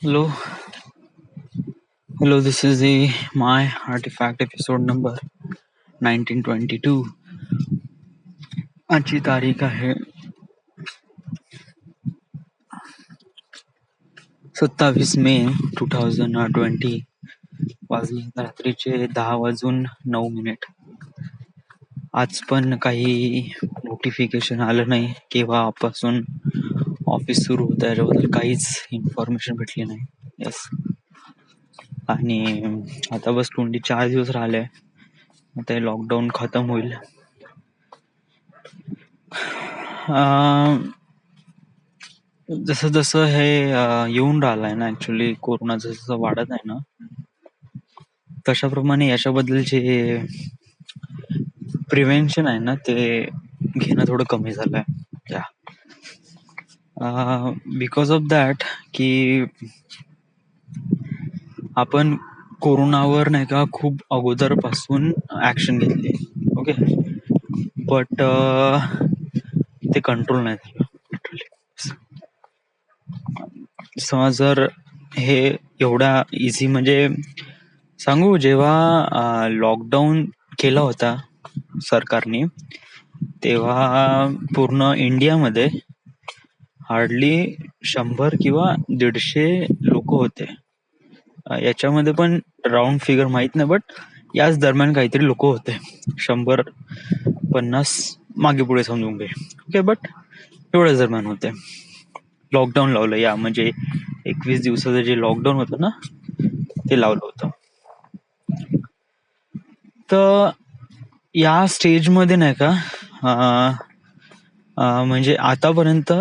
Hello, hello. This is the my artifact episode number 1922. आजची तारीख आहे 27 मे 2020. वाजले रात्रीचे 10:09. आज पण काही नोटिफिकेशन आलं नाही केव्हापासून ऑफिस सुरू होत आहे याच्याबद्दल काहीच इन्फॉर्मेशन भेटली नाही. येस. आणि आता बस 24 दिवस राहिले. आता लॉकडाऊन खतम होईल. जसं जसं हे येऊन राहिलंय ना, ऍक्च्युली कोरोना जसं वाढत आहे ना, तशाप्रमाणे याच्याबद्दलचे प्रिव्हेन्शन आहे ना ते घेणं थोडं कमी झालंय. या बिकॉज ऑफ दॅट की आपण कोरोनावर नाही का खूप अगोदरपासून ऍक्शन घेतली. ओके, बट ते कंट्रोल नाही झालं लिटरली. समज जर हे एवढा इझी म्हणजे सांगू, जेव्हा लॉकडाऊन केला होता सरकारने तेव्हा पूर्ण इंडियामध्ये हार्डली 100 किंवा 150 लोक होते. याच्यामध्ये पण राऊंड फिगर माहित नाही, बट याच दरम्यान काहीतरी लोक होते. 150 मागे पुढे समजून घे. ओके, बट एवढ्याच दरम्यान होते. लॉकडाऊन लावलं, या म्हणजे 21 दिवसाचं जे लॉकडाऊन होतं ना ते लावलं होतं. तर या स्टेजमध्ये नाही का म्हणजे आतापर्यंत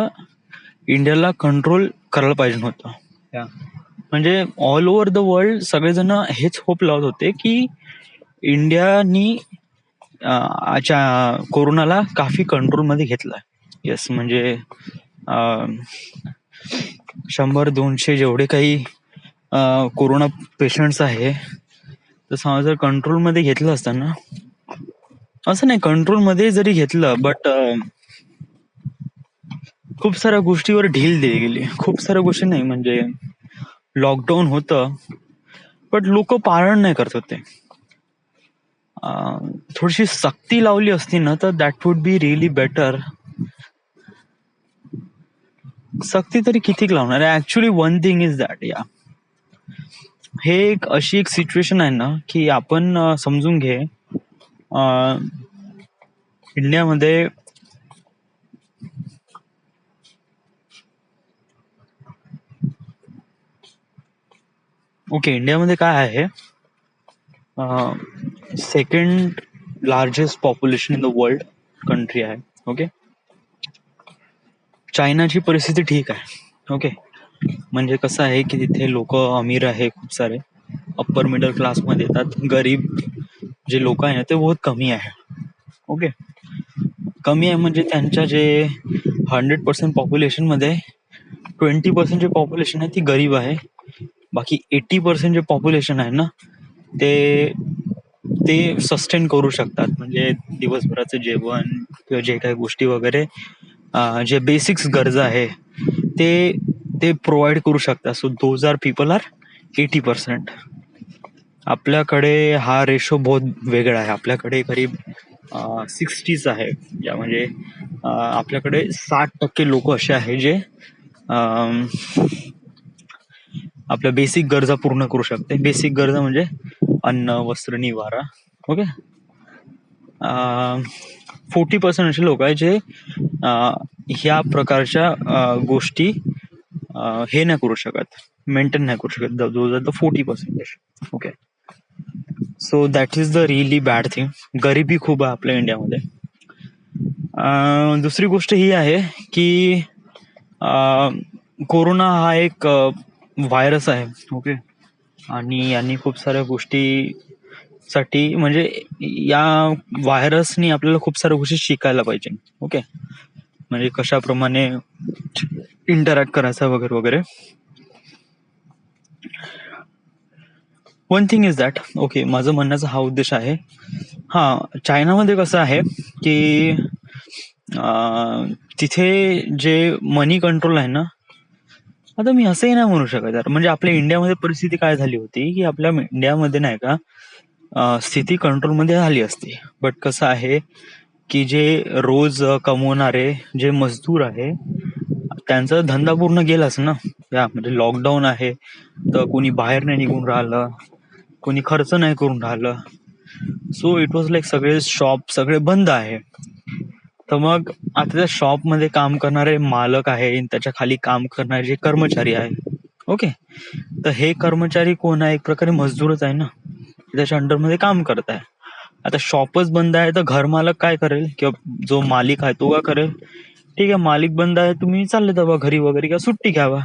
इंडियाला कंट्रोल करायला पाहिजे होतं. म्हणजे ऑल ओव्हर द वर्ल्ड सगळेजण हेच होप लावत होते की इंडियानी कोरोनाला काफी कंट्रोलमध्ये घेतलाय. येस, म्हणजे 100-200 जेवढे काही कोरोना पेशंट्स आहे, तर समजा जर कंट्रोलमध्ये घेतलं असतं ना, असं नाही कंट्रोलमध्ये जरी घेतलं, बट खूप साऱ्या गोष्टीवर ढील दिली गेली. खूप साऱ्या गोष्टी नाही, म्हणजे लॉकडाऊन होतं बट लोक पालन नाही करत होते. थोडीशी सक्ती लावली असती ना तर that would be really better. सक्ती तरी किती लावणार आहे actually. One thing is that, या हे एक अशी एक सिच्युएशन आहे ना की आपण समजून घे, इंडियामध्ये इंडियामध्ये काय आहे, second largest population in the world country आहे. ओके, चायनाची परिस्थिती ठीक आहे. ओके, म्हणजे कसं आहे की तिथे लोक अमीर आहे खूप सारे, अप्पर मिडल क्लास मध्ये येतात. गरीब जे लोक आहे ना ते बहुत कमी आहे. ओके, कमी आहे म्हणजे त्यांच्या जे 100% पॉप्युलेशन मध्ये 20% जे पॉप्युलेशन आहे ती गरीब आहे. बाकी 80% जे पॉप्युलेशन आहे ना ते सस्टेन करू शकतात. म्हणजे दिवसभराचं जेवण किंवा जे काही गोष्टी वगैरे जे बेसिक्स गरजा आहे ते प्रोव्हाइड करू शकतात. So those are people are 80%. आपल्याकडे हा रेशो बहुत वेगळा आहे. आपल्याकडे करीब 60s आहे. म्हणजे आपल्याकडे 60% लोक असे आहे जे आपल्या बेसिक गरजा पूर्ण करू शकते. बेसिक गरजा म्हणजे अन्न, वस्त्र, निवारा. ओके, 40% असे लोक आहेत जे ह्या प्रकारच्या गोष्टी हे नाही करू शकत, मेंटेन नाही करू शकत. Those are the 40%. Okay, so that is the really bad thing. गरिबी खूप आहे आपल्या इंडियामध्ये. दुसरी गोष्ट ही आहे की कोरोना हा एक व्हायरस आहे. ओके, आणि यांनी खूप साऱ्या गोष्टीसाठी, म्हणजे या व्हायरसनी आपल्याला खूप साऱ्या गोष्टी शिकायला पाहिजे. ओके, म्हणजे कशाप्रमाणे इंटरॅक्ट करायचा वगैरे वगैरे. One thing is that, okay, माझं म्हणण्याचा हा उद्देश आहे. चायनामध्ये कसं आहे की तिथे जे मनी कंट्रोल आहे ना आता मी असंही नाही म्हणू शकत यार, म्हणजे आपल्या इंडियामध्ये परिस्थिती काय झाली होती की आपल्या इंडियामध्ये नाही का स्थिती कंट्रोलमध्ये झाली असती. बट कसं आहे की जे रोज कमवणारे जे मजदूर आहे त्यांचा धंदा पूर्ण गेलाच ना. या म्हणजे लॉकडाऊन आहे तर कोणी बाहेर नाही निघून राहिलं, कोणी खर्च नाही करून राहिलं. सो इट वॉज लाईक सगळे शॉप सगळे बंद आहे. तर मग आता त्या शॉप मध्ये काम करणारे मालक आहे, त्याच्या खाली काम करणारे जे कर्मचारी आहे, ओके, तर हे कर्मचारी कोण आहे, एक प्रकारे मजदूरच आहे ना, त्याच्या अंडरमध्ये काम करत आहे. आता शॉपच बंद आहे तर घर मालक काय करेल किंवा जो मालिक आहे तो काय करेल, ठीक आहे मालिक बंद आहे तुम्ही चालले जावा घरी वगैरे किंवा सुट्टी घ्यावा.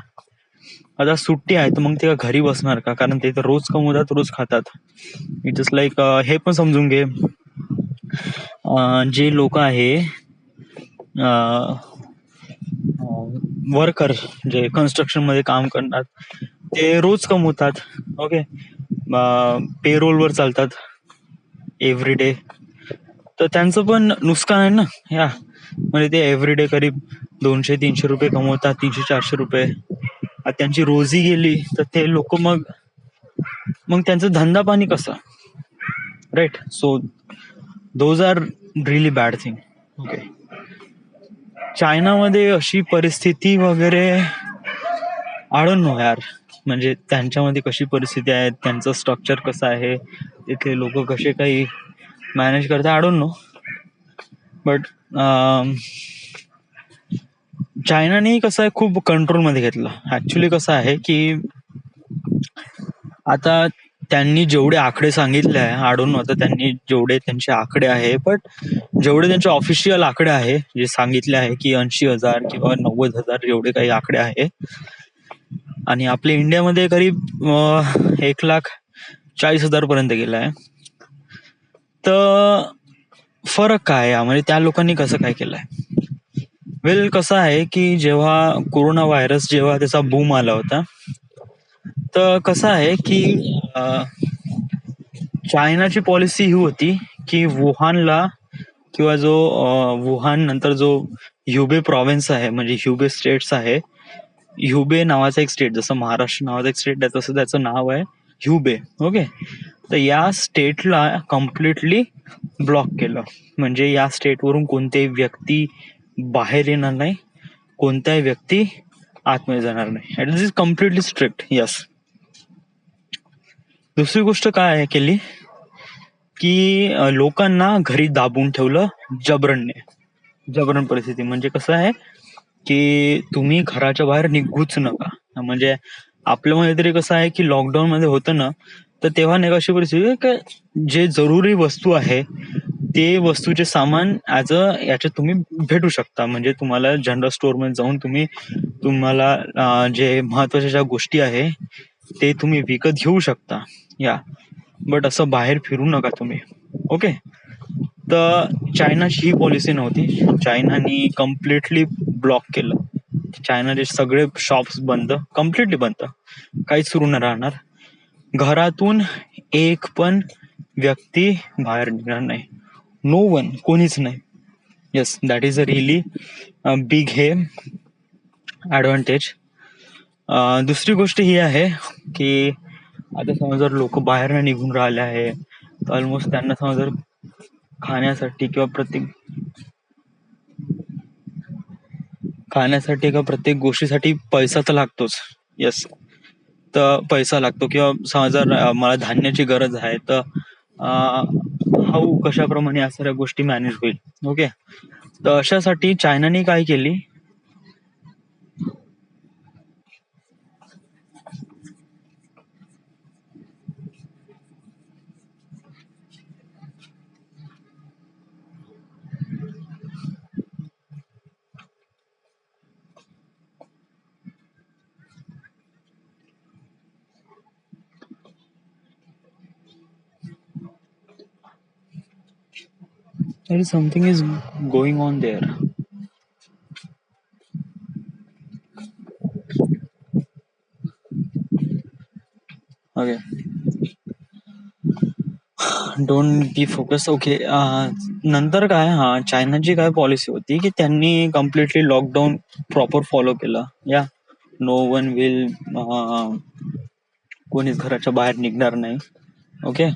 आता सुट्टी आहे तर मग ते घरी बसणार का, कारण ते तर रोज कमवतात रोज खातात. इट इज लाईक हे पण समजून घे, जे लोक आहे वर्कर जे कन्स्ट्रक्शन मध्ये काम करतात ते रोज कमवतात, ओके, पेरोल वर चालतात एव्हरी डे, तर त्यांचं पण नुकसान आहे ना. या म्हणजे ते एव्हरी करीब 200-300 रुपये कमवतात, 300-400 रुपये. आता त्यांची रोजी गेली तर ते लोक मग मग त्यांचं धंदा पाणी कसं, right. So those are really bad thing. Okay, चायनामध्ये अशी परिस्थिती वगैरे आय डोंट नो यार, म्हणजे त्यांच्यामध्ये कशी परिस्थिती आहे, त्यांचं स्ट्रक्चर कसं आहे, तिथले लोक कसे काही मॅनेज करतात आय डोंट नो. बट चायनाने कसं आहे खूप कंट्रोलमध्ये घेतलं. ऍक्च्युली कसं आहे की आता त्यांनी जेवढे आकडे सांगितले आहे आय डोंट नो, आता त्यांनी जेवढे त्यांचे आकडे आहे, बट जेवढे त्यांचे ऑफिशियल आकडे आहे जे सांगितले आहे की 80,000 किंवा 90,000 जेवढे काही आकडे आहे, आणि आपल्या इंडियामध्ये करीब 1,40,000 पर्यंत गेलाय. तर फरक काय आहे, म्हणजे त्या लोकांनी कसं काय केलंय. वेल कसं आहे की जेव्हा कोरोना व्हायरस जेव्हा त्याचा बूम आला होता, तर कसं आहे की चायनाची पॉलिसी ही होती की वुहानला किंवा जो वुहान नंतर जो ह्युबे प्रॉव्हिन्स आहे, म्हणजे ह्युबे स्टेट्स आहे, ह्युबे नावाचा एक स्टेट, जसं महाराष्ट्र नावाचा एक स्टेट आहे तसं त्याचं नाव आहे ह्युबे, ओके. तर या स्टेटला कम्प्लिटली ब्लॉक केलं, म्हणजे या स्टेटवरून कोणत्याही व्यक्ती बाहेर येणार नाही, कोणत्याही व्यक्ती आतमध्ये जाणार नाही. It is completely strict. Yes. दुसरी गोष्ट काय आहे केली की लोकांना घरी दाबून ठेवलं जबरण परिस्थिती. म्हणजे कसं आहे की तुम्ही घराच्या बाहेर निघूच नका. म्हणजे आपल्यामध्ये तरी कसं आहे की लॉकडाऊन मध्ये होतं ना, तर तेव्हा नाही अशी परिस्थिती आहे की जे जरुरी वस्तू आहे ते वस्तूचे सामान ऍज अ याच्यात तुम्ही भेटू शकता. म्हणजे तुम्हाला जनरल स्टोअर मध्ये जाऊन तुम्हाला जे महत्वाच्या ज्या गोष्टी आहे ते तुम्ही विकत घेऊ शकता. या बट असं बाहेर फिरू नका तुम्ही, ओके. तर चायनाची ही पॉलिसी नव्हती. चायनानी कम्प्लिटली ब्लॉक केलं. चायनाचे सगळे शॉप्स बंद, कम्प्लिटली बंद, काहीच सुरू नाही राहणार. घरातून एक पण व्यक्ती बाहेर निघणार नाही, नो वन, कोणीच नाही. Yes, that is a really big हे ऍडव्हान्टेज. दुसरी गोष्ट ही आहे की आता समजा जर लोक बाहेर नाही निघून राहिले आहे तर ऑलमोस्ट त्यांना समजा जर खाण्यासाठी किंवा प्रत्येक गोष्टीसाठी पैसा तर लागतोच. येस, तर पैसा लागतो, किंवा समजा जर मला धान्याची गरज आहे तर कशाप्रमाणे या सगळ्या गोष्टी मॅनेज होईल, ओके. तर अशासाठी चायनाने काय केली, something is going on there. Okay, don't be focus. Okay, नंतर काय, चायनाची काय पॉलिसी होती की त्यांनी कम्प्लिटली लॉकडाऊन प्रॉपर फॉलो केलं. या नो वन विल, कोणीच घराच्या बाहेर निघणार नाही. ओके.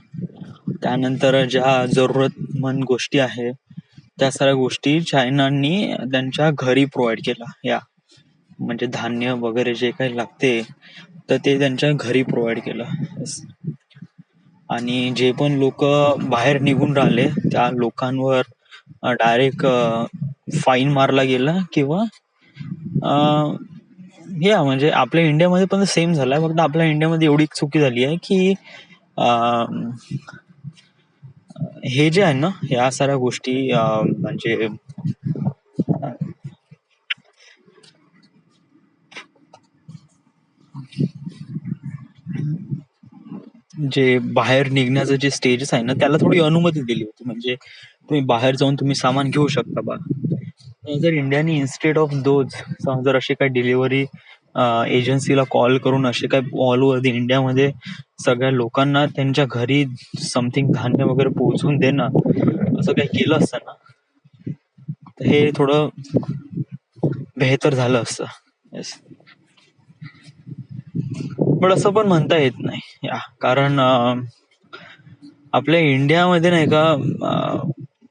त्यानंतर ज्या जरूरतमंद गोष्टी आहे त्या सगळ्या गोष्टी चायनानी त्यांच्या घरी प्रोव्हाइड केला. या म्हणजे धान्य वगैरे जे काही लागते तर ते त्यांच्या घरी प्रोव्हाइड केलं. Yes. आणि जे पण लोक बाहेर निघून राहिले त्या लोकांवर डायरेक्ट फाईन मारला गेला किंवा या म्हणजे आपल्या इंडियामध्ये पण सेम झालाय. फक्त आपल्या इंडियामध्ये एवढी चुकी झाली आहे की हे जे आहे ना या साऱ्या गोष्टी म्हणजे जे बाहेर निघण्याचं जे स्टेजेस आहे ना त्याला थोडी अनुमती दिली होती. म्हणजे तुम्ही बाहेर जाऊन तुम्ही सामान घेऊ शकता बा. जर इंडियाने इन्स्टेड ऑफ दोज जर असे काही डिलिव्हरी एजन्सीला कॉल करून असे काही ऑल ओव्हर द इंडियामध्ये सगळ्या लोकांना त्यांच्या घरी समथिंग धान्य वगैरे पोहोचवून देणं असं काही केलं असतं ना तर हे थोडं बेहतर झालं असतं. येस. पण असं पण म्हणता येत नाही या कारण आपल्या इंडियामध्ये नाही का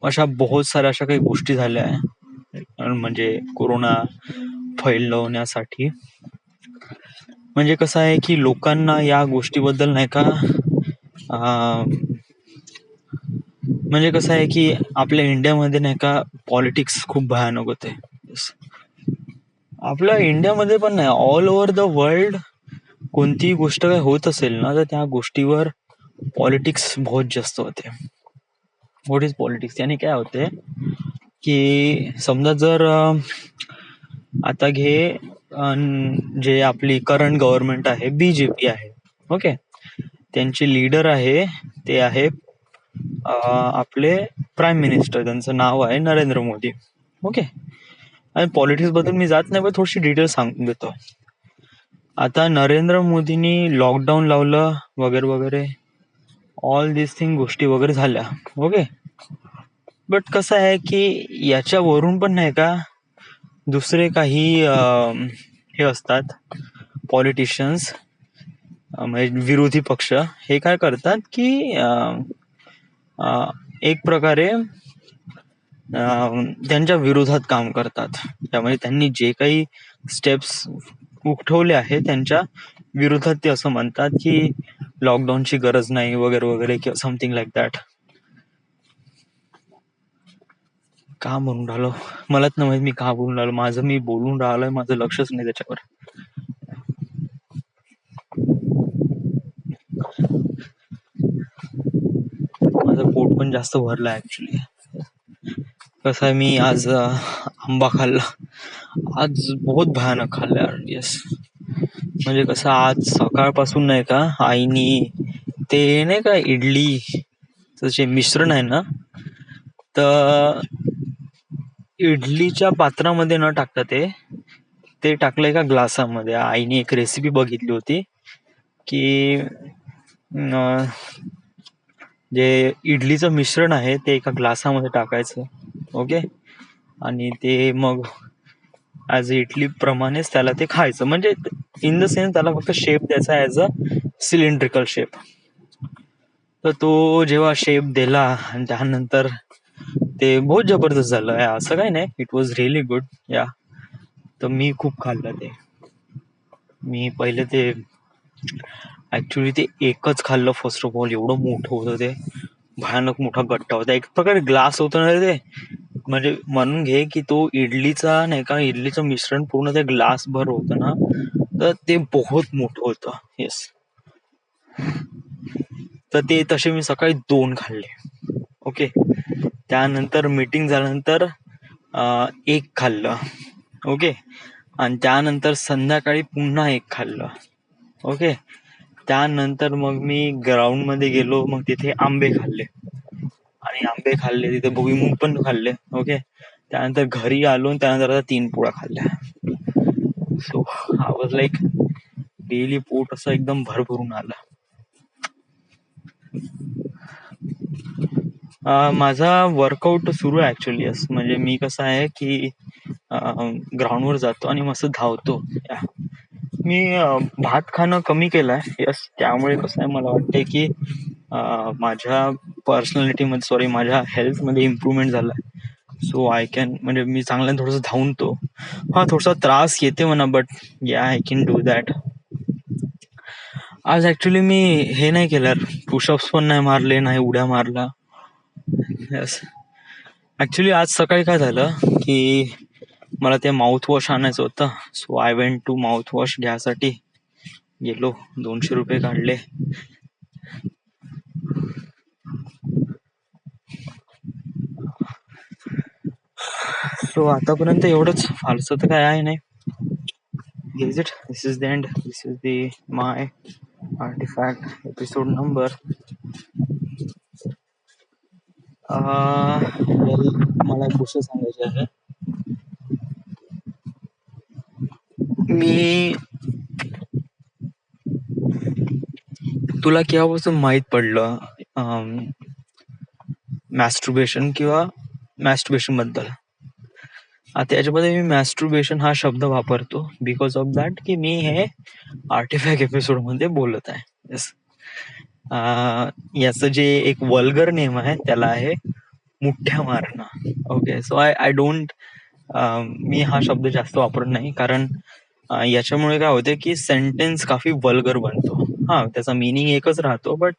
अशा बहुत साऱ्या अशा काही गोष्टी झाल्या आहे म्हणजे कोरोना फैलवण्यासाठी. म्हणजे कसं आहे की लोकांना या गोष्टीबद्दल नाही का म्हणजे कसं आहे की आपल्या इंडियामध्ये नाही का पॉलिटिक्स खूप भयानक होते. आपल्या इंडियामध्ये पण नाही ऑल ओव्हर द वर्ल्ड कोणतीही गोष्ट काही होत असेल ना तर त्या गोष्टीवर पॉलिटिक्स बहुत जास्त होते. What is politics? याने काय होते की समजा जर आता घे जे आपली करंट गव्हर्नमेंट आहे बीजेपी आहे. ओके. त्यांचे लीडर आहे ते आहे आपले प्राईम मिनिस्टर. त्यांचं नाव आहे नरेंद्र मोदी. ओके. आणि पॉलिटिक्स बद्दल मी जात नाही पण थोडीशी डिटेल सांगून देतो. आता नरेंद्र मोदींनी लॉकडाऊन लावलं वगैरे वगैरे ऑल दिस थिंग गोष्टी वगैरे झाल्या. ओके. बट कसं आहे की याच्यावरून पण नाही का दुसरे काही हे असतात पॉलिटिशियन्स म्हणजे विरोधी पक्ष हे काय करतात की एक प्रकारे त्यांच्या विरोधात काम करतात. त्यामुळे त्यांनी जे काही स्टेप्स उठवले आहे त्यांच्या विरोधात ते असं म्हणतात की लॉकडाऊनची गरज नाही वगैरे वगैरे किंवा समथिंग लाईक दॅट. का म्हणून राहिलो मलाच नाही माहित मी का बोलून राहिलो. माझं मी बोलून राहिलोय माझं लक्षच नाही त्याच्यावर. माझं पोट पण जास्त भरलं ऍक्च्युली. कसं आहे मी आज आंबा खाल्ला. आज बहुत भयानक खाल्ला यार. येस. म्हणजे कसं आज सकाळपासून नाही का आईनी ते नाही का इडली जे मिश्रण आहे ना तर इडलीच्या पात्रामध्ये न टाकता ते टाकलं एका ग्लासामध्ये. आईने एक रेसिपी बघितली होती की जे इडलीचं मिश्रण आहे ते एका ग्लासामध्ये टाकायचं. ओके. आणि ते मग ऍज इडली प्रमाणेच त्याला ते खायचं. म्हणजे इन द सेन्स त्याला फक्त शेप द्यायचा ऍज अ सिलेंड्रिकल शेप. तर तो जेव्हा शेप दिला आणि त्यानंतर ते बहुत जबरदस्त झालं. असं काही नाही. It was really good. या तर मी खूप खाल्लं ते. मी पहिले ते ऍक्च्युली ते एकच खाल्लं फर्स्ट ऑफ ऑल. एवढं मोठं होतं ते. भयानक मोठा गट्टा होता. एक प्रकारे ग्लास होतं ना ते. म्हणजे म्हणून घे की तो इडलीचा नाही का इडलीचं मिश्रण पूर्ण ते ग्लास भर होतं ना तर ते बहुत मोठं होतं. येस. तर ते तसे मी सकाळी 2 खाल्ले. ओके. त्यानंतर मीटिंग झाल्यानंतर 1 खाल्लं. ओके. आणि त्यानंतर संध्याकाळी पुन्हा 1 खाल्लं. ओके. त्यानंतर मग मी ग्राउंड मध्ये गेलो. मग तिथे आंबे खाल्ले आणि आंबे खाल्ले तिथे भुईमुग पण खाल्ले. ओके. त्यानंतर घरी आलो आणि त्यानंतर आता 3 पोळ्या खाल्ल्या. So I was like daily पोट असं एकदम भरभरून आलं. माझा वर्कआउट सुरू आहे ऍक्च्युली. म्हणजे मी कसं आहे की ग्राउंडवर जातो आणि मस्त धावतो. मी भात खाणं कमी केलंय. येस, त्यामुळे कसं आहे मला वाटतंय की माझ्या पर्सनॅलिटीमध्ये सॉरी माझ्या हेल्थमध्ये इम्प्रूव्हमेंट झालाय. सो आय कॅन म्हणजे मी चांगल्याने थोडंसं धावतो. हा थोडासा त्रास येते म्हणा, बट या आय कॅन डू दॅट. आज ऍक्च्युली मी हे नाही केलं, पुशअप्स पण नाही मारले, नाही उड्या मारला. येस, ऍक्च्युली आज सकाळी काय झालं की मला ते माउथ वॉश आणायचं होतं. So I went to mouth wash घ्यायसाठी गेलो, 200 रुपये काढले. सो आतापर्यंत एवढंच, फारसं तर काय आहे नाही. Is it? This is the end. This is the my artifact episode number. Well, मला एक गोष्ट सांगायची आहे. मी तुला केव्हापासून माहित पडलं मॅस्टुर्बेशन किंवा मॅस्टुर्बेशन बद्दल? आता याच्यामध्ये मी मॅस्टुर्बेशन हा शब्द वापरतो बिकॉज ऑफ दॅट की मी हे आर्टिफॅक्ट एपिसोड मध्ये बोलत आहे. येस, याचं जे एक वल्गर नेम आहे त्याला आहे मुठ्या मारणं. ओके, सो आय डोंट मी हा शब्द जास्त वापरत नाही, कारण याच्यामुळे काय होते की सेंटेन्स काफी वल्गर बनतो. हा, त्याचा मिनिंग एकच राहतो, बट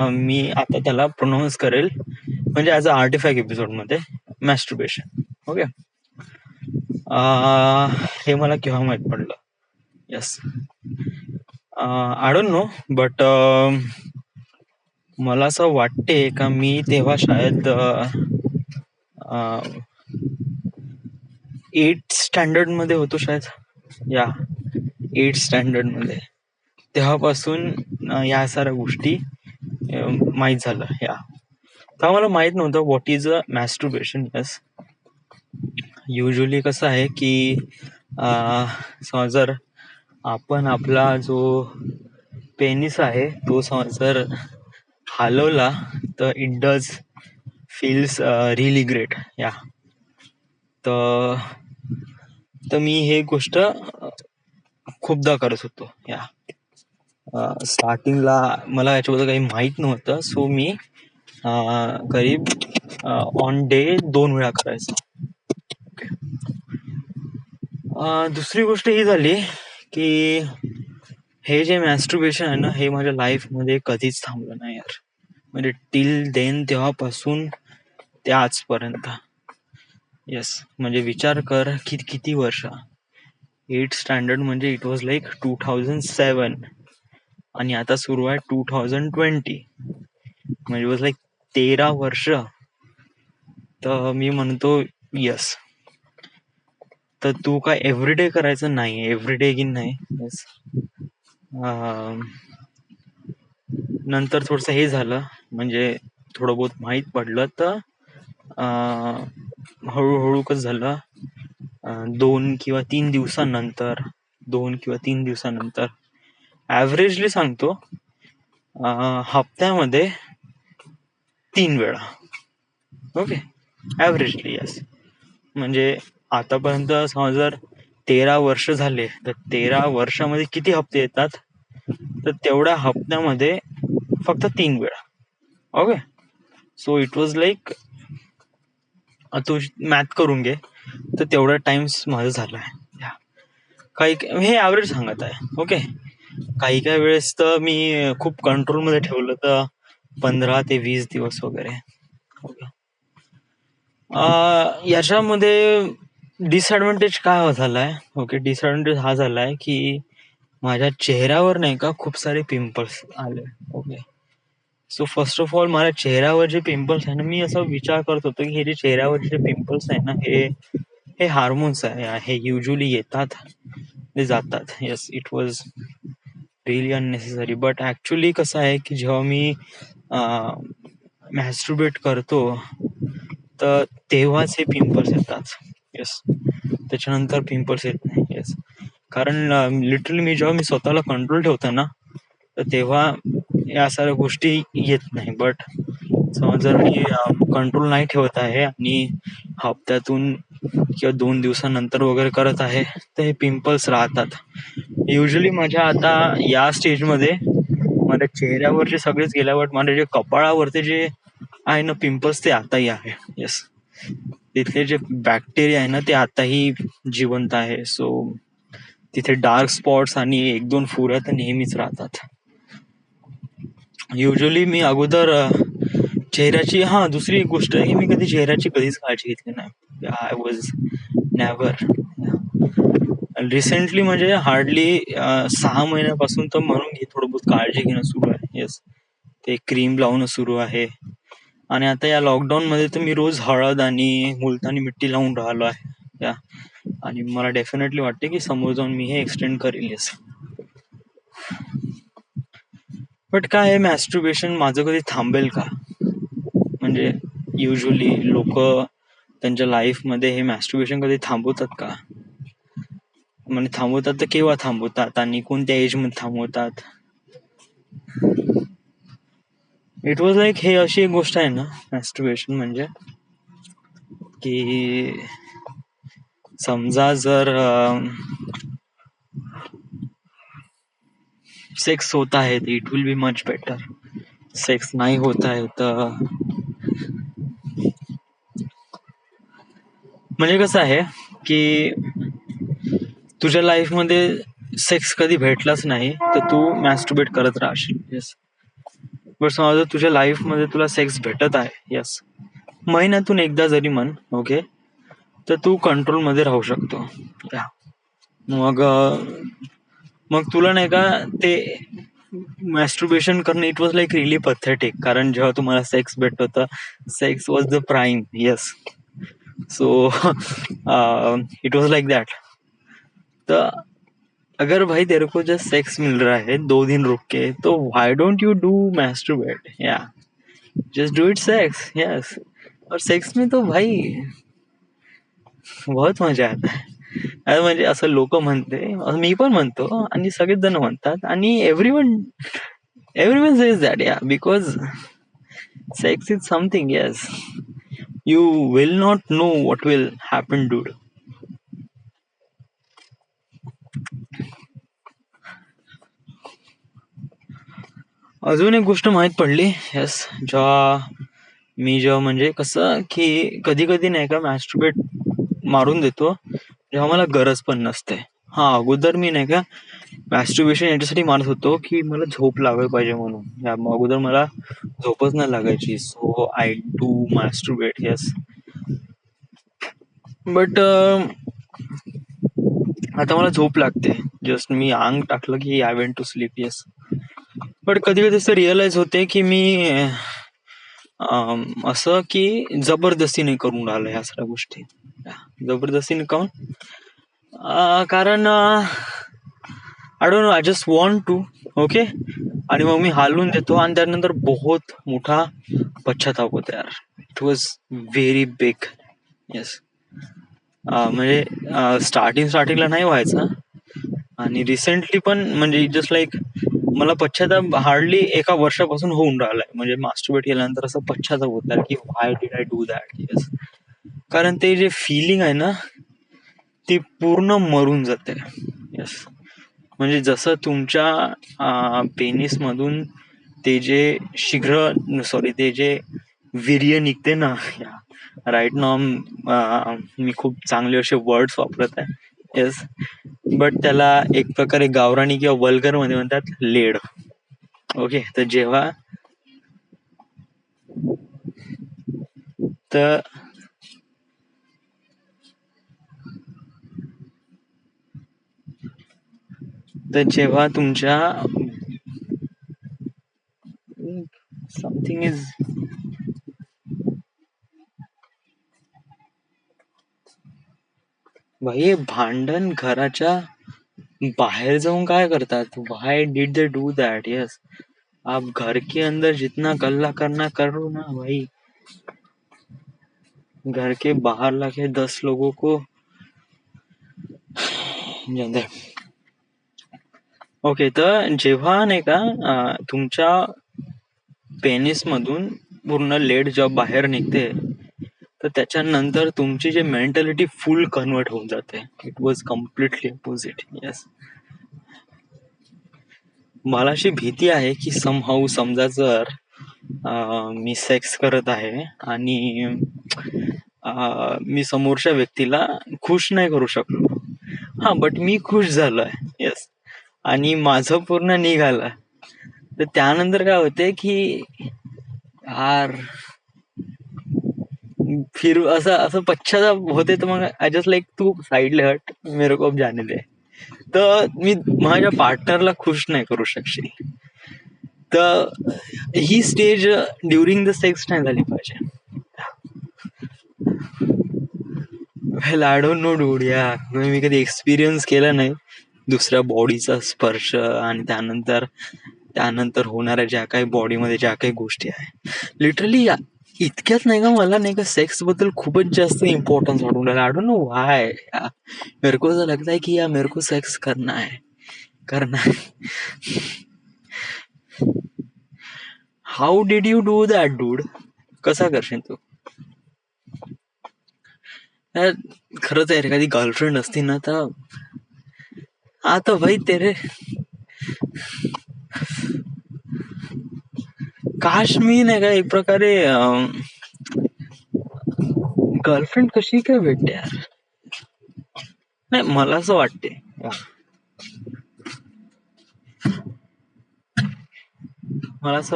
मी आता त्याला प्रोनाऊन्स करेल म्हणजे ऍज अ आर्टिफॅक्ट एपिसोड मध्ये मॅस्टुर्बेशन. ओके, हे मला केव्हा माहित पडलं? Yes, I don't no, but मला असं वाटते का मी तेव्हा शायद 8th स्टँडर्ड मध्ये होतो शायद. या 8th स्टँडर्ड मध्ये, तेव्हापासून या साऱ्या गोष्टी माहीत झालं. या तेव्हा मला माहित नव्हतं what is a masturbation. Yes, usually कसं आहे की समज जर आपण आपला जो पेनिस आहे तो समज जर हलवला तर it does feels really great. या तर मी हे गोष्ट खूपदा करत होतो. या स्टार्टिंगला मला याच्याबद्दल काही माहित नव्हतं, सो मी करीब ऑन डे 2 वेळा करायचो. दुसरी गोष्ट ही झाली की हे जे मॅस्टुर्बेशन आहे ना, हे माझ्या लाईफ मध्ये कधीच थांबलं नाही यार. म्हणजे टिल देन, तेव्हापासून ते आजपर्यंत. येस, म्हणजे विचार कर की किती वर्ष. 8th स्टँडर्ड म्हणजे इट वॉज लाईक 2007 आणि आता सुरू आहे 2020, म्हणजे वॉज लाईक 13 वर्ष. तर मी म्हणतो यस, तर तू काय एव्हरीडे करायचं नाही, एव्हरीडे की नाही. येस, नंतर थोडस हे झालं, म्हणजे थोडं बहुत माहीत पडलं, तर हळूहळू कसं झालं, 2 किंवा 3 दिवसानंतर ऍव्हरेजली सांगतो, हप्त्यामध्ये 3 वेळा. Okay, averagely. यस, म्हणजे आतापर्यंत समज जर 13 वर्ष झाले तर 13 वर्षामध्ये किती हप्ते येतात, तर तेवढ्या हप्त्यामध्ये फक्त 3 वेळा. Okay, so it was like, तू मॅथ करून घे, तर तेवढा टाइम्स माझं झालाय. काही हे ऍव्हरेज सांगत आहे. ओके, काही वेळेस तर मी खूप कंट्रोल मध्ये ठेवलं तर 15 ते 20 दिवस वगैरे. ओके, याच्यामध्ये डिसएडव्हान्टेज काय झालाय? ओके, डिसएडव्हान्टेज हा झालाय की माझ्या चेहऱ्यावर नाही का खूप सारे पिंपल्स आले. Okay, so first of all माझ्या चेहऱ्यावर जे पिंपल्स आहे ना, मी असा विचार करत होतो की हे जे चेहऱ्यावर जे पिंपल्स आहे ना, हे हार्मोन्स आहे, हे युजली येतात, ते जातात. Yes, it was really unnecessary, but actually कसं आहे की जेव्हा मी मॅस्टुर्बेट करतो तर तेव्हाच हे पिंपल्स येतात. येस, त्याच्यानंतर पिंपल्स येत नाही. येस, कारण लिटरली मी जेव्हा स्वतःला कंट्रोल ठेवतो ना, तर तेव्हा या साऱ्या गोष्टी येत नाही. बट समज जर मी कंट्रोल नाही ठेवत आहे आणि हप्त्यातून किंवा 2 दिवसानंतर वगैरे करत आहे तर हे पिंपल्स राहतात. युजली माझ्या आता या स्टेजमध्ये माझ्या चेहऱ्यावरचे सगळेच गेल्या, बट माझ्या जे कपाळावरचे जे आहे ना पिंपल्स ते आताही आहे. येस, तिथले जे बॅक्टेरिया आहे ना ते आताही जिवंत आहे. सो तिथे डार्क स्पॉट्स आणि 1-2 फुऱ्या तर नेहमीच राहतात. युजली मी अगोदर चेहऱ्याची दुसरी एक गोष्ट आहे की मी कधी चेहऱ्याची कधीच काळजी घेतली नाही. I was never. रिसेंटली म्हणजे हार्डली 6 महिन्यापासून तर म्हणून थोडं बहुत काळजी घेणं सुरू आहे. येस, ते क्रीम लावणं सुरू आहे. आणि आता या लॉकडाऊन मध्ये तर मी रोज हळद आणि मुलतानी मिट्टी लावून राहिलो आहे. आणि मला डेफिनेटली वाटते की समोर जाऊन मी हे एक्सटेंड करेल. येस, बट काय आहे, मॅस्टरबेशन माझं कधी थांबेल का? म्हणजे युजली लोक त्यांच्या लाईफ मध्ये हे मॅस्टरबेशन कधी थांबवतात का? म्हणजे थांबवतात तर केव्हा थांबवतात आणि कोणत्या एज मध्ये थांबवतात? इट वॉज लाईक हे अशी एक गोष्ट आहे ना मॅस्टरबेशन म्हणजे की समजा जर सेक्स होता है तो it will be much better. Sex नाही होत आहे तर म्हणजे कसं आहे की तुझ्या लाईफ मध्ये सेक्स कधी भेटलाच नाही तर तू मॅस्टरबेट करत राहशील. येस, बट समजा तुझ्या लाईफ मध्ये तुला सेक्स भेटत आहे, येस, महिन्यातून एकदा जरी म्हण, ओके, तर तू कंट्रोल मध्ये राहू शकतो. मग तुला नाही का ते मॅस्टरबेशन करणं it was like relief pathetic. कारण जेव्हा तुम्हाला सेक्स भेटत होतं, sex was the prime. Yes, so it was like that. तर अगर भाई तेरे को जस्ट सेक्स मिल रहा है 2 दिन रुक के, तो व्हाई डोंट यू डू मैस्टरबेट? या just do it sex. Yes, और सेक्स में तो भाई बहुत मजा आता है. म्हणजे असं लोक म्हणते, मी पण म्हणतो आणि सगळेच जण म्हणतात आणि एव्हरीवन सेज दॅट. या, because sex is something. Yes, you will not know what will happen dude. अजून एक गोष्ट माहित पडली. येस, जेव्हा म्हणजे कसं की कधी कधी नाही का मॅस्टरबेट मारून देतो जेव्हा मला गरज पण नसते. अगोदर मी नाही का मॅस्टरबेशन याच्यासाठी मारत होतो की मला झोप लागायला पाहिजे म्हणून. अगोदर मला झोपच नाही लागायची, so I do masturbate. Yes, but आता मला झोप लागते. जस्ट मी अंग टाकलं की I went to sleep. Yes, but कधी कधी असं रिअलाइज होते की मी असं की जबरदस्तीने करून राहिलो ह्या सगळ्या गोष्टी. जबरदस्तीने काऊन? कारण I don't know, I just want to. Okay, आणि मग मी हालून देतो आणि त्यानंतर बहुत मोठा पश्चाताप होतो यार. It was very big. Yes, म्हणजे स्टार्टिंगला नाही व्हायचा आणि रिसेंटली पण म्हणजे जस्ट लाईक मला पश्चाताप हार्डली 1 वर्षापासून होऊन राहिलाय. म्हणजे मास्टरबेट केल्यानंतर असं पश्चाताप होत की why did I do that. Yes, कारण ते जे फिलिंग आहे ना ती पूर्ण मरून जाते. येस, म्हणजे जसं तुमच्या पेनिस मधून ते जे ते जे वीर्य निघते ना, राईट नाव मी खूप चांगले असे वर्ड्स वापरत आहे. येस, बट त्याला एक प्रकारे गावरानी किंवा वल्गर मध्ये म्हणतात लेड. ओके, तर जेव्हा तुमच्या समथिंग इज भाई, भांडण घराच्या बाहर जाऊन काय करतात? व्हाई did they do that? Yes, आप घर के अंदर जितना गल्ला करना करो ना भाई, घर के बाहर लाके 10 लोगों को. ओके, तर जेव्हा नाही का तुमच्या पेनिस मधून पूर्ण लेड जेव्हा बाहेर निघते तर त्याच्यानंतर तुमची जे मेंटॅलिटी फुल कन्वर्ट होऊन जाते. It was completely opposite. Yes, मला अशी भीती आहे की समहाऊ समजा जर मी सेक्स करत आहे आणि मी समोरच्या व्यक्तीला खुश नाही करू शकलो, हा, बट मी खुश झालोय. येस, आणि माझं पूर्ण निघालं, तर त्यानंतर काय होते की यार फिर असं असं पश्चाताप होते. तर मग आय जस्ट लाईक तू साईडला हट, मेरे को अब जाने दे. तर मी माझ्या पार्टनरला खुश नाही करू शकशील. तर ही स्टेज ड्युरिंग द सेक्स नाही झाली पाहिजे. वेल, आय डोंट नो डूड. या मी कधी एक्सपिरियन्स केला नाही दुसऱ्या बॉडीचा स्पर्श आणि त्यानंतर होणाऱ्या ज्या काही बॉडीमध्ये ज्या काही गोष्टी आहे. लिटरली इतक्याच नाही का, मला नाही का सेक्स बद्दल खूपच जास्त इम्पॉर्टन्स वाटून राहिला. I don't know why. मेरे को ऐसा लगता है कि यार मेरे को सेक्स करना है. How did you do that dude? कसा करशील तू? खरंच आहे, एखादी गर्लफ्रेंड असती ना तर आता भाई तेरे काश मी नाही का एक प्रकारे गर्लफ्रेंड कशी काय भेटते यार. नाही, मला असं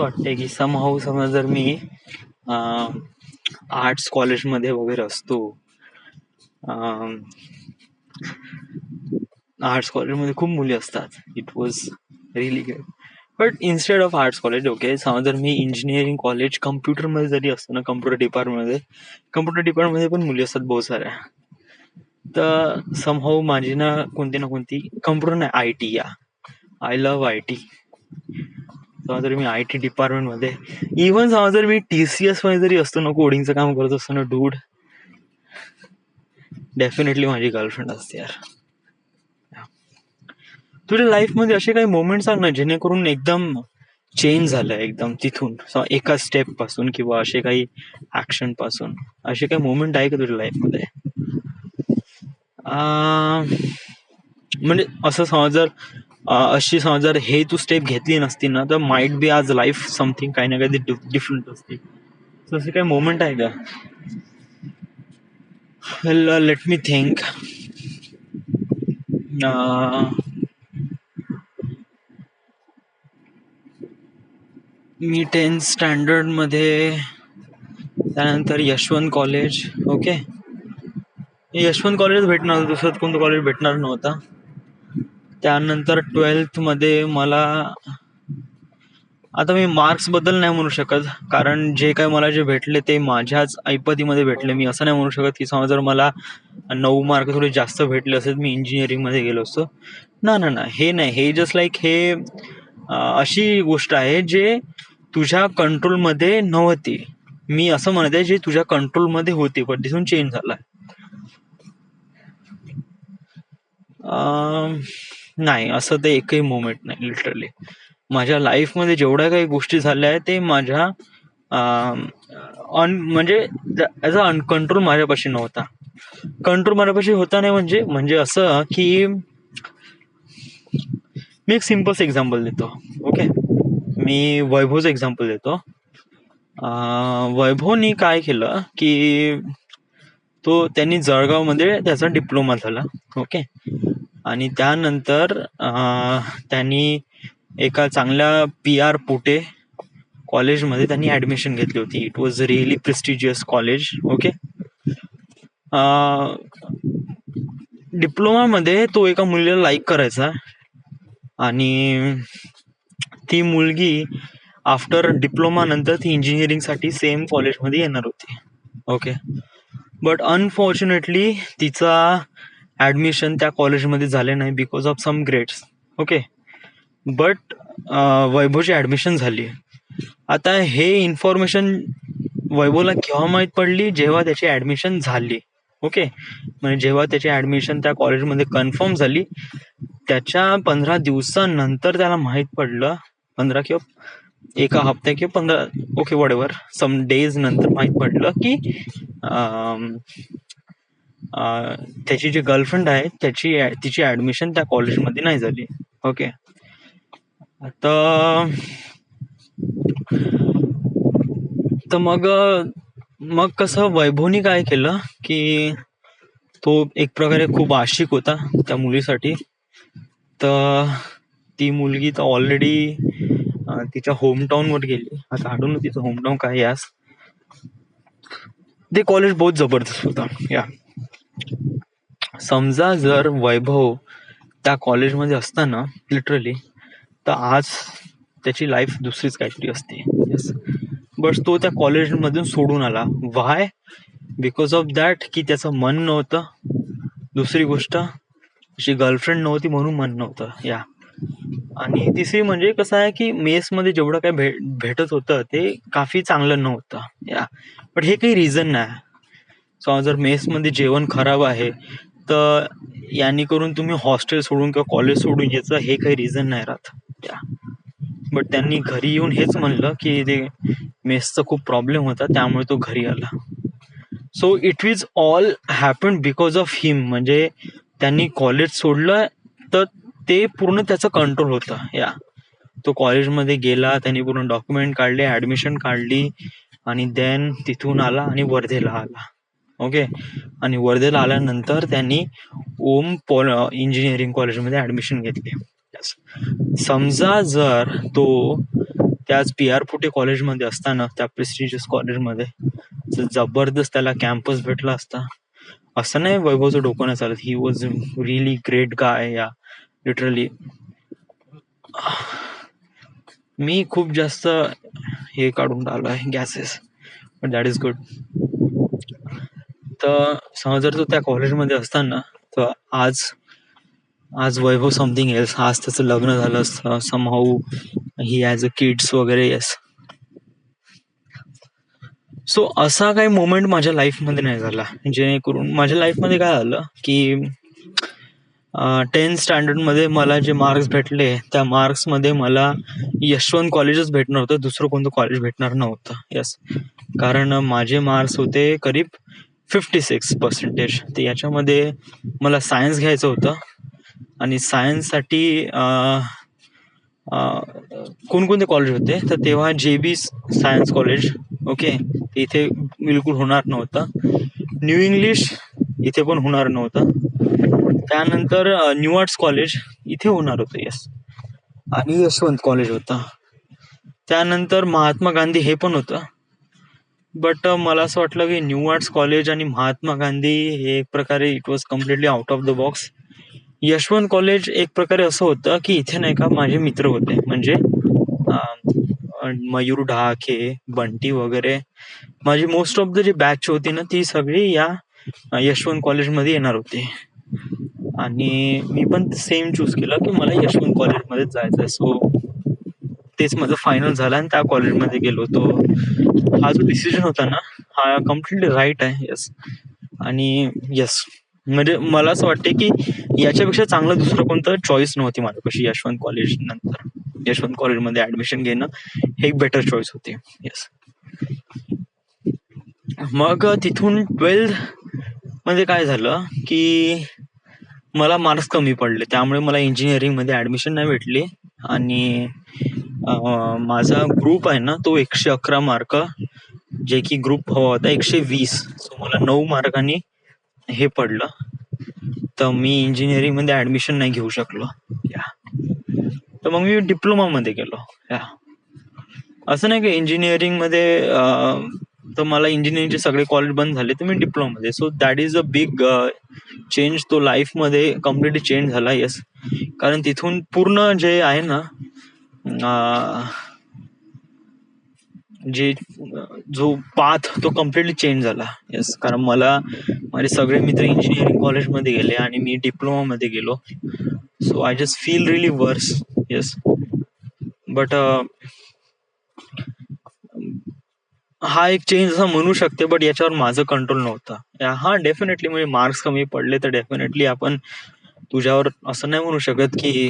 वाटते, की समहाऊ समजा जर मी आर्ट्स कॉलेजमध्ये वगैरे असतो, आर्ट्स कॉलेजमध्ये खूप मुली असतात, it was really great. But instead of arts college, okay, समजा जर मी इंजिनिअरिंग कॉलेज कम्प्युटरमध्ये जरी असतो ना, कम्प्युटर डिपार्टमेंटमध्ये पण मुली असतात बहुत साऱ्या. तर समहाऊ माझी ना कोणती कम्प्युटर नाही, आय टी, या आय लव्ह आय टी. समजा जर मी आय टी डिपार्टमेंटमध्ये, इव्हन समजा जर मी TCS मध्ये जरी असतो ना, कोडिंगचं काम करत असतो ना, डूड, डेफिनेटली माझी गर्लफ्रेंड असते यार. तुझ्या लाईफ मध्ये असे काही मोमेंट्स आहे ना जेणेकरून एकदम चेंज झालंय, एकदम तिथून एका स्टेप पासून किंवा असे काही ऍक्शन पासून, असे काही मोमेंट आहे का तुझ्या लाईफ मध्ये? म्हणजे असं समज जर हे तू स्टेप घेतली नसती ना, तर माइट बी आज लाईफ समथिंग काही ना काही डिफरंट असते. असं काही मोमेंट आहे का? Let me think. मी 10th स्टँडर्ड मध्ये, त्यानंतर Yashwant college, okay, Yashwant college भेटणार, दुसरं कोणतं कॉलेज भेटणार नव्हता. त्यानंतर 12th मध्ये मला, आता मी मार्क्स बद्दल नाही म्हणू शकत, कारण जे मला भेटले ते माझ्याच ऐपतीमध्ये भेटले. मी असं नाही म्हणू शकत की समजा जर मला 9 मार्क थोडे जास्त भेटले असेल मी इंजिनिअरिंग मध्ये गेलो असतो. ना, हे नाही, हे जस्ट लाईक हे अशी गोष्ट आहे जे तुझ्या कंट्रोलमध्ये नव्हती. मी असं म्हणत आहे जे तुझ्या कंट्रोलमध्ये होती पण तिथून चेंज झाला. नाही, असं ते एकही मोमेंट नाही. लिटरली माझ्या लाईफ मध्ये जेवढ्या काही गोष्टी झाल्या आहेत ते माझ्या म्हणजे ॲज अ कंट्रोल माझ्यापाशी नव्हता. कंट्रोल माझ्यापाशी होता नाही म्हणजे असं की मी एक सिम्पल एक्झाम्पल देतो. ओके, मी वैभवचं एक्झाम्पल देतो. वैभवनी काय केलं की त्यांनी जळगावमध्ये त्याचा डिप्लोमा झाला. ओके, आणि त्यानंतर त्यांनी एका चांगल्या PR पुटे कॉलेजमध्ये त्यांनी ऍडमिशन घेतली होती. It was really prestigious college. Okay, डिप्लोमामध्ये तो एका मुलीला लाईक करायचा आणि ती मुलगी आफ्टर डिप्लोमा नंतर ती इंजिनिअरिंग साठी सेम कॉलेजमध्ये येणार होती. ओके, बट अनफॉर्च्युनेटली तिचा ऍडमिशन त्या कॉलेजमध्ये झाले नाही because of some grades. Okay, but वैभवची ऍडमिशन झाली. आता हे इन्फॉर्मेशन वैभवला केव्हा माहीत पडली? जेव्हा त्याची ऍडमिशन झाली. ओके, म्हणजे जेव्हा त्याची ऍडमिशन त्या कॉलेजमध्ये कन्फर्म झाली त्याच्या 15 दिवसानंतर त्याला माहीत पडलं, 15 किंवा एका हप्त्या किंवा 15 ओके वॉटेवर सम डेज नंतर माहीत पडलं की अं, त्याची जी गर्लफ्रेंड आहे तिची ऍडमिशन त्या कॉलेजमध्ये नाही झाली. ओके. तर तर मग कसं वैभवनी काय केलं की तो एक प्रकारे खूप आशिक होता त्या मुलीसाठी. तर ती मुलगी तर ऑलरेडी तिच्या होमटाऊन वर गेली. आता आठवण तिचं होमटाऊन काय यास. ते कॉलेज बहुत जबरदस्त होता. या समजा जर वैभव त्या कॉलेजमध्ये असताना लिटरली तर आज त्याची लाईफ दुसरीच काहीतरी असते. येस. बट तो त्या कॉलेजमधून सोडून आला. वाय? बिकॉज ऑफ दॅट की त्याचं मन नव्हतं. दुसरी गोष्ट त्याची गर्लफ्रेंड नव्हती म्हणून मन नव्हतं. या आणि तिसरी म्हणजे कसं आहे की मेसमध्ये जेवढं काय भेटत होतं ते काफी चांगलं नव्हतं. या बट हे काही रिझन नाही. सो जर मेसमध्ये जेवण खराब आहे तर यांनी करून तुम्ही हॉस्टेल सोडून किंवा कॉलेज सोडून यायचं हे काही रिझन नाही राहत. या बट त्यांनी घरी येऊन हेच म्हणलं की ते मेसचा खूप प्रॉब्लेम होता त्यामुळे तो घरी आला. सो इट विज ऑल हॅपन बिकॉज ऑफ हिम. म्हणजे त्यांनी कॉलेज सोडलं तर ते पूर्ण त्याचं कंट्रोल होतं. या तो कॉलेजमध्ये गेला, त्यांनी पूर्ण डॉक्युमेंट काढले, ऍडमिशन काढली आणि देन तिथून आला आणि वर्धेला आला. ओके. आणि वर्धेला आल्यानंतर त्यांनी ओम इंजिनिअरिंग कॉलेजमध्ये ऍडमिशन घेतली. समजा जर तो त्याच पी आर फुटे कॉलेजमध्ये असताना त्या प्रेस्टिजियस कॉलेजमध्ये जबरदस्त त्याला कॅम्पस भेटला असता. असं नाही वैभवचं डोकं नाही चालत. He was really great guy. या लिटरली मी खूप जास्त हे काढून टाकलो आहे gases, but that is good. तर समज जर तो त्या कॉलेजमध्ये असताना तर आज वैभव समथिंग एल्स. आज त्याचं लग्न झालं असतं. Somehow he as a kids वगैरे. येस. सो असा काही मोमेंट माझ्या लाईफमध्ये नाही झाला. जेणेकरून माझ्या लाईफमध्ये काय झालं की 10th स्टँडर्डमध्ये मला जे मार्क्स भेटले त्या मार्क्समध्ये मला यशवंत कॉलेजच भेटणार होतं. दुसरं कोणतं कॉलेज भेटणार नव्हतं. येस. कारण माझे मार्क्स होते करीब 56%. तर याच्यामध्ये मला सायन्स घ्यायचं होतं आणि सायन्ससाठी कोणकोणते कॉलेज होते तर तेव्हा JB सायन्स कॉलेज. ओके. इथे बिलकुल होणार नव्हतं. न्यू इंग्लिश इथे पण होणार नव्हतं. त्यानंतर न्यू आर्ट्स कॉलेज इथे होणार होतं. येस. आणि यशवंत कॉलेज होतं. त्यानंतर महात्मा गांधी हे पण होतं. बट मला असं वाटलं की न्यू आर्ट्स कॉलेज आणि महात्मा गांधी हे एक प्रकारे it was completely out of the box. Yashwant college एक प्रकारे असं होतं की इथे नाही का माझे मित्र होते. म्हणजे मयूर ढाके, बंटी वगैरे माझी most of the G batch होती ना ती सगळी या यशवंत कॉलेजमध्ये येणार होती. आणि मी पण सेम चूज केलं की मला यशवंत कॉलेजमध्ये जायचं आहे. सो तेच माझं फायनल झालं आणि त्या कॉलेजमध्ये गेलो. तो हा जो डिसिजन होता ना हा कम्प्लिटली राईट आहे. येस. आणि येस म्हणजे मला असं वाटते की याच्यापेक्षा चांगलं दुसरं कोणतं चॉईस नव्हती माझ्यापाशी. यशवंत कॉलेज नंतर यशवंत कॉलेजमध्ये ऍडमिशन घेणं हे एक बेटर चॉईस होती. येस. मग तिथून 12th मध्ये काय झालं की मला मार्क्स कमी पडले त्यामुळे मला इंजिनिअरिंग मध्ये ऍडमिशन नाही भेटली. आणि माझा ग्रुप आहे ना तो 111 मार्क, जे की ग्रुप हवा होता 120. सो मला 9 मार्कांनी हे पडलं. तर मी इंजिनिअरिंग मध्ये ऍडमिशन नाही घेऊ शकलो. तर मग मी डिप्लोमा मध्ये गेलो. असं नाही की इंजिनिअरिंग मध्ये तर मला इंजिनिअरिंगचे सगळे कॉलेज बंद झाले तर मी डिप्लोमा मध्ये. So that is a big change. तो लाईफ मध्ये कम्प्लिटली चेंज झाला. येस. कारण तिथून पूर्ण जे आहे ना जे जो पाथ तो कम्प्लिटली चेंज झाला. येस. कारण मला माझे सगळे मित्र इंजिनिअरिंग कॉलेजमध्ये गेले आणि मी डिप्लोमा मध्ये गेलो. So I just feel really वर्स. येस. बट हा एक चेंज असं म्हणू शकते. बट याच्यावर माझं कंट्रोल नव्हतं. हा डेफिनेटली म्हणजे मार्क्स कमी पडले तर डेफिनेटली आपण तुझ्यावर असं नाही म्हणू शकत की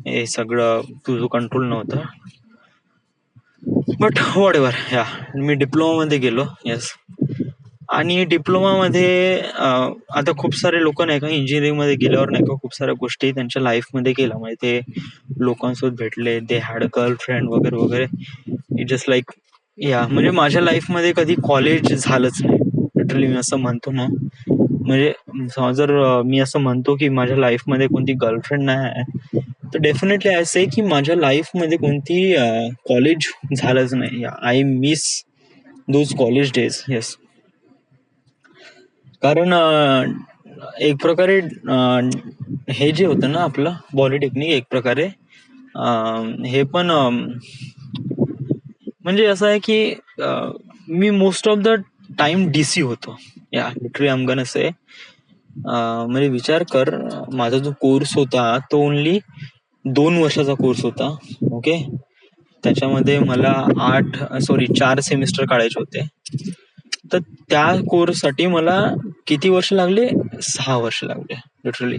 हे सगळं तुझं कंट्रोल नव्हतं. बट व्हॉट एव्हर, या मी डिप्लोमामध्ये गेलो. येस. आणि डिप्लोमामध्ये आता खूप सारे लोक नाही का इंजिनिअरिंगमध्ये गेल्यावर नाही का खूप साऱ्या गोष्टी त्यांच्या लाईफमध्ये केल्या, म्हणजे ते लोकांसोबत भेटले, दे हॅड अ गर्लफ्रेंड वगैरे वगैरे. जस्ट लाईक, या म्हणजे माझ्या लाईफमध्ये कधी कॉलेज झालंच नाही लिटरली. मी असं म्हणतो ना, म्हणजे समजा जर मी असं म्हणतो की माझ्या लाईफमध्ये कोणती गर्लफ्रेंड नाही आहे, तर डेफिनेटली असं आहे की माझ्या लाईफमध्ये कोणती कॉलेज झालंच नाही. I miss those college days. Yes. कारण एक प्रकारे हे जे होतं ना आपलं पॉलिटेक्निक, एक प्रकारे हे पण म्हणजे असं आहे की मी most of the time DC होतो. या literally I am gonna say, म्हणजे विचार कर, माझा जो कोर्स होता तो ओनली 2 वर्षाचा कोर्स होता. ओके. त्याच्यामध्ये मला 4 सेमिस्टर काढायचे होते. तर त्या कोर्ससाठी मला किती वर्ष लागले? 6 वर्ष लागले लिटरली.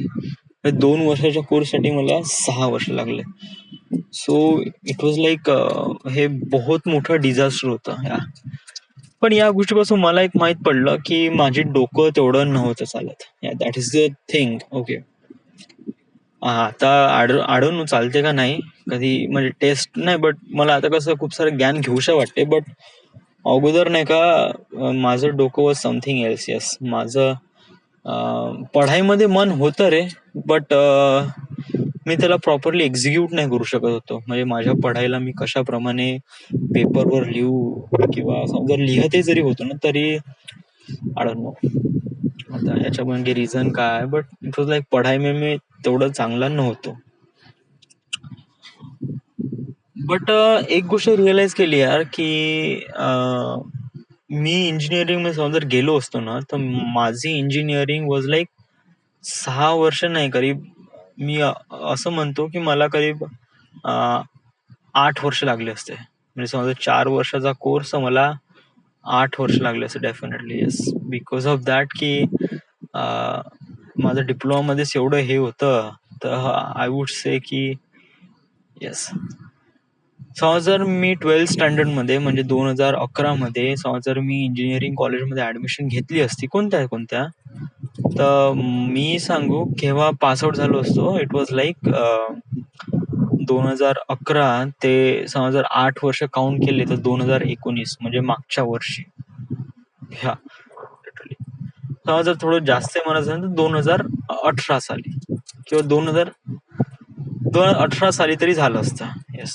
2 वर्षाच्या कोर्ससाठी मला 6 वर्ष लागले. सो इट वॉज लाईक, हे बहुत मोठं डिझास्टर होतं. पण या गोष्टीपासून मला एक माहित पडलं की माझे डोकं तेवढं नव्हतं चालत. That is the thing. Okay. आता आढळून चालते का नाही कधी, म्हणजे टेस्ट नाही, बट मला आता कसं खूप सारं ज्ञान घेऊशा वाटते. बट अगोदर नाही का माझं डोकं वॉज समथिंग एल्स. येस. माझं पढाईमध्ये मन होतं रे, बट मी त्याला प्रॉपरली एक्झिक्यूट नाही करू शकत होतो. म्हणजे माझ्या पढाईला मी कशाप्रमाणे पेपरवर लिहू, किंवा जर लिहते जरी होतो ना तरी आय डोंट नो आता याच्या मागे रिझन काय, बट इट वॉज लाईक पढाई में मी तेवढं चांगला नव्हतो. बट एक गोष्ट रिअलाइज केली यार की मी इंजिनिअरिंग मध्ये समजा जर गेलो असतो ना, तर माझी इंजिनिअरिंग वॉज लाईक 6 वर्ष नाही, करीब मी असं म्हणतो की मला करीब 8 वर्ष लागले असते. म्हणजे समजा 4 वर्षाचा कोर्स मला 8 वर्ष लागले असते definitely. Yes. Because of that की माझं डिप्लोमा मध्येच एवढं हे होतं, तर आय वुड से की येस. समजा जर मी 12th स्टँडर्ड मध्ये म्हणजे 2011 मध्ये समजा जर मी इंजिनिअरिंग कॉलेजमध्ये ऍडमिशन घेतली असती, कोणत्या, तर मी सांगू केव्हा पासआउट झालो असतो. इट वॉज लाईक 2011 ते समजा जर 8 वर्ष काउंट केले तर 2019 म्हणजे मागच्या वर्षी. ह्या लिटरली समजा जर थोडं जास्त म्हणत असेल तर 2018 साली किंवा 2018 साली तरी झालं असतं. येस.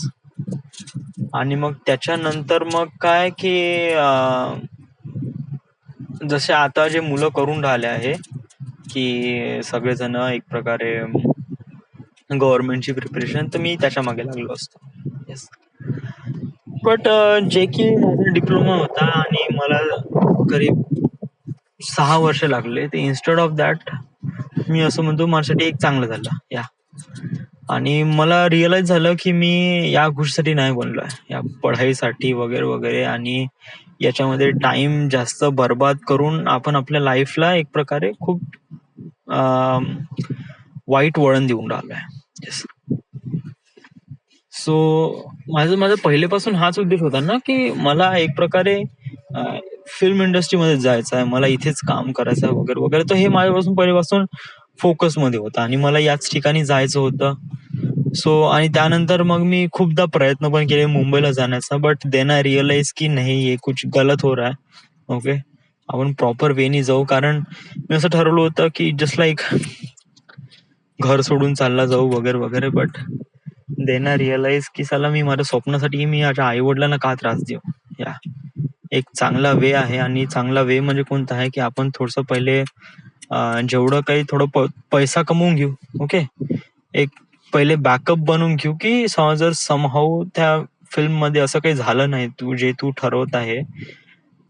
आणि मग त्याच्यानंतर मग काय की जसे आता जे मुलं करून राहिले आहे की सगळेजण एक प्रकारे गव्हर्नमेंटची प्रिपरेशन, तर मी त्याच्या मागे लागलो असतो. येस. बट जे की माझा डिप्लोमा होता आणि मला करीब 6 वर्ष लागले, ते इन्स्टेड ऑफ दॅट मी असं म्हणतो माझ्यासाठी एक चांगलं झालं. या आणि मला रिअलाइज झालं की मी या गोष्टीसाठी नाही बनलोय, या पढाईसाठी वगैरे वगैरे, आणि याच्यामध्ये टाइम जास्त बर्बाद करून आपण आपल्या लाईफला एक प्रकारे खूप वाईट वळण देऊन राहिलोय. येस. सो माझा पहिलेपासून हाच उद्देश होता ना की मला एक प्रकारे फिल्म इंडस्ट्रीमध्ये जायचं आहे, मला इथेच काम करायचं आहे वगैरे वगैरे. तर हे माझ्यापासून पहिल्यापासून फोकसमध्ये होतं आणि मला याच ठिकाणी जायचं होतं. सो आणि त्यानंतर मग मी खूपदा प्रयत्न पण केले मुंबईला जाण्याचा, बट देन आय रिअलाइज की नाही, हे कुछ गलत हो रहा है. ओके. आपण प्रॉपर वेनी जाऊ, कारण मी असं ठरवलं होतं की जस्ट लाईक घर सोडून चालला जाऊ वगैरे वगैरे. बट देन आय रिअलाइज की साला मी माझ्या स्वप्नासाठी मी माझ्या आई वडिलांना का त्रास देऊ. या एक चांगला वे आहे, आणि चांगला वे म्हणजे कोणता आहे की आपण थोडस पहिले जेवढं काही थोडं पैसा कमवून घेऊ. ओके. एक पहिले बॅकअप बनवून घेऊ की समजा जर समहाऊ त्या फिल्म मध्ये असं काही झालं नाही तू ठरवत आहे,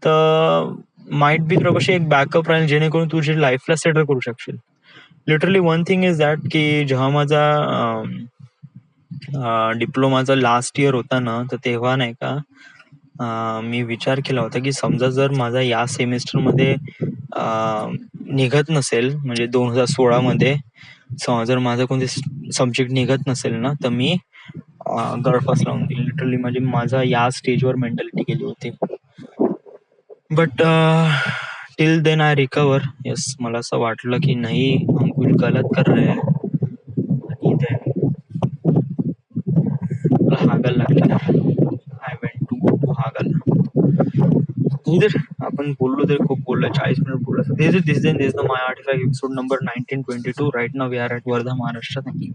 तर माइट बी तुझ्यापाशी एक बॅकअप राहील जेणेकरून तुझी लाईफला सेटल करू शकशील. Literally one thing is that की जेव्हा माझा डिप्लोमाचा लास्ट इयर होता ना, तर तेव्हा नाही का मी विचार केला होता की समजा जर माझा या सेमिस्टरमध्ये निघत नसेल, म्हणजे 2016 मध्ये समजा जर माझा कोणते सब्जेक्ट निघत नसेल ना, तर मी गळफास लावून दिली लिटरली. म्हणजे माझा या स्टेजवर मेंटॅलिटी गेली होती. But till then I recover. Yes, मला असं वाटलं की नाही, हम कुछ गलत कर रहे हैं. आणि then मला हागायला लागलं. I went to go to हागल. इधर आपण बोललो तरी खूप बोललो, 40 मिनिट बोललो. This is the my artefact episode number 1922. Right now we are at Wardha, Maharashtra. Thank you.